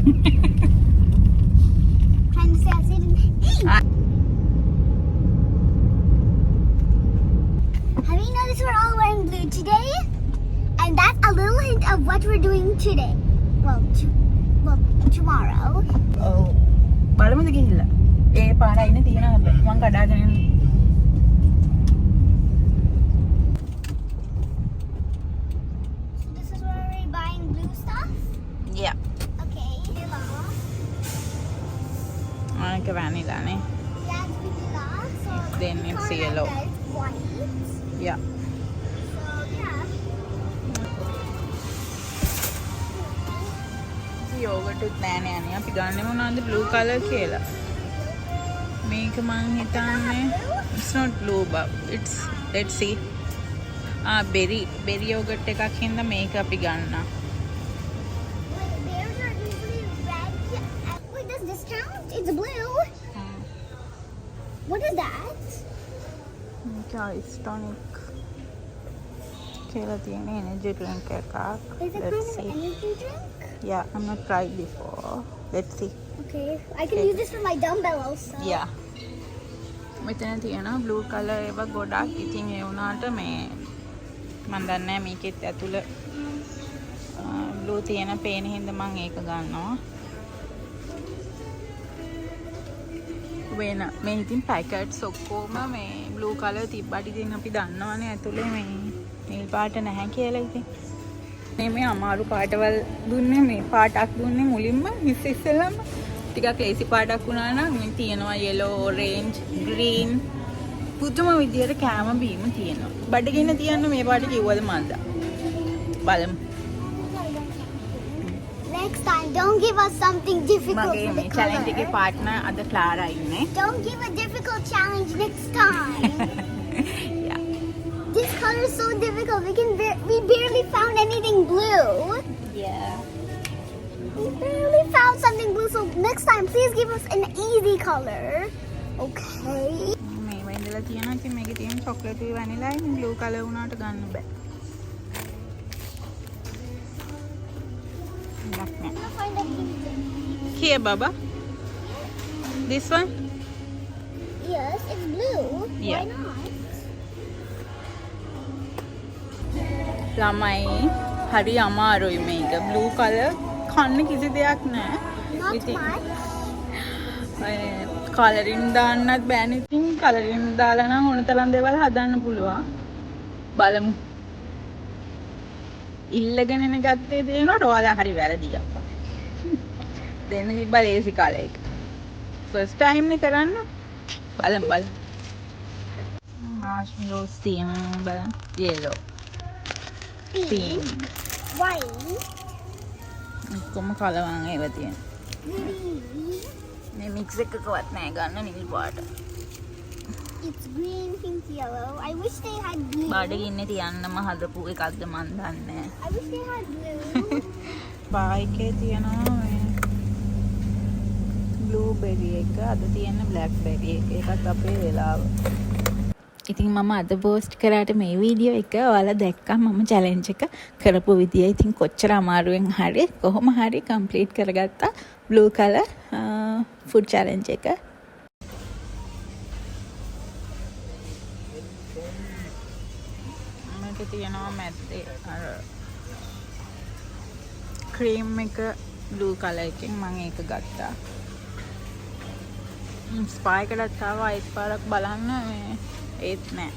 Trying to say I said it. Hey! Have you noticed we're all wearing blue today? And that's a little hint of what we're doing today. Well, tomorrow. ඔව් බලමුද ගිහිල්ලා ඒ පාර ඉන්නේ තියෙනවා හැබැයි මං කඩාගෙන යනවා So this is where we're buying blue stuff? yeah Okay. ආක වැනිලානේ That's vanilla. So Then the it's color yellow. that's white. yeah So yeah. Yoghurt උත් නෑනේ අනේ අපි ගන්නෙ මොනවද blue color කියලා මේක මං හිතන්නේ it's not blue but it's let's see berry yogurt එකක් හින්දා මේක අපි ගන්නවා Wait, theirs are usually red. Wait, does this count? It's blue. What is that? මේක ice tonic කියලා තියෙන energy drink එකක් Is it let's kind of see energy drink? yeah I'm not tried before let's see Okay, I can use this for my dumbbell also. yeah මෙතන තියෙනවා blue color ඒවා ගොඩක් ඉතින් ඒ වුණාට මේ මම දන්නේ නැහැ මේකෙත් ඇතුළ blue තියෙන පේන හින්දා මම ඒක ගන්නවා වෙන මේ ඉතින් පැකට්ස් ඔක්කොම මේ blue color තිබ්බට ඉතින් අපි දන්නවනේ ඇතුලේ මේ නිල් පාට නැහැ කියලා ඉතින් මේ අමාරු පාටවල් දුන්නේ මේ පාටක් දුන්නේ මුලින්ම ඉස්සෙල්ලම ටිකක් ලේසි පාටක් වුණා නම් මේ තියෙනවා yellow orange green පුදුම විදියට කැම බීම තියෙනවා බඩගින්න තියන්න මේ පාට කිව්වද මන්ද බලමු Next time, don't give us something difficult මගේ for the මේ challenge එකේ color. partner අද ක්ලාරා ඉන්නේ Don't give a difficult challenge next time. yeah This color is so difficult. We barely found anything blue. yeah We barely found something blue. So next time, please give us an easy color. Okay. මේ වෙන්දලා තියෙනවා ඉතින් මේකේ තියෙන chocolate vanilla ඉතින් blue color වුණාට ගන්න බෑ I'm gonna find a pink. Here Baba this one Yes, it's blue. Yeah. Why not? ළමයි හරි අමාරුයි මේක blue color කන්න කිසි දෙයක් නැහැ Not ඉතින් much. කලරින් දාන්නත් බෑනේ ඉතින් කලරින් දාලා නම් ඕන තරම් දේවල් හදන්න පුළුවන් බලමු ඉල්ලගෙන නේ ගත්තේ දේනට ඔයාලා හරි වැරදි අප්පා දෙන්න තිබ්බා ලේසි කාලේ එක ෆස්ට් ටයිම් නේ කරන්න බලමු මාෂ්මෙලෝස් තියෙනවා බලන්න yellow pink White. කොම කලවම් ඒවා තියෙන Green. මේ මික්ස් එකකවත් නැහැ ගන්න නිල් පාට It's green, pink, yellow. I wish they had blue. බඩගින්නේ තියන්නම හදපු එකක්ද මන් දන්නේ I wish they had blue. පායිකේ තියෙනවා මේ බ්ලූබෙරි එක අද තියෙන බ්ලැක්බෙරි එක ඒකත් අපේ වෙලාව ඉතින් මම අද පෝස්ට් කරාට මේ වීඩියෝ එක ඔයාලා දැක්කා මම චැලෙන්ජ් එක කරපු විදිය ඉතින් කොච්චර අමාරුවෙන් හරි කොහොම හරි කම්ප්ලීට් කරගත්තා බ්ලූ කලර් ෆුඩ් චැලෙන්ජ් එක මේක තියෙනවා මැද්දේ අර ක්‍රීම් එක බ්ලූ කලර් එකෙන් මම ඒක ගත්තා ස්පයි එකටත් ආවා ඒත් පාරක් බලන්න ඒත් නෑ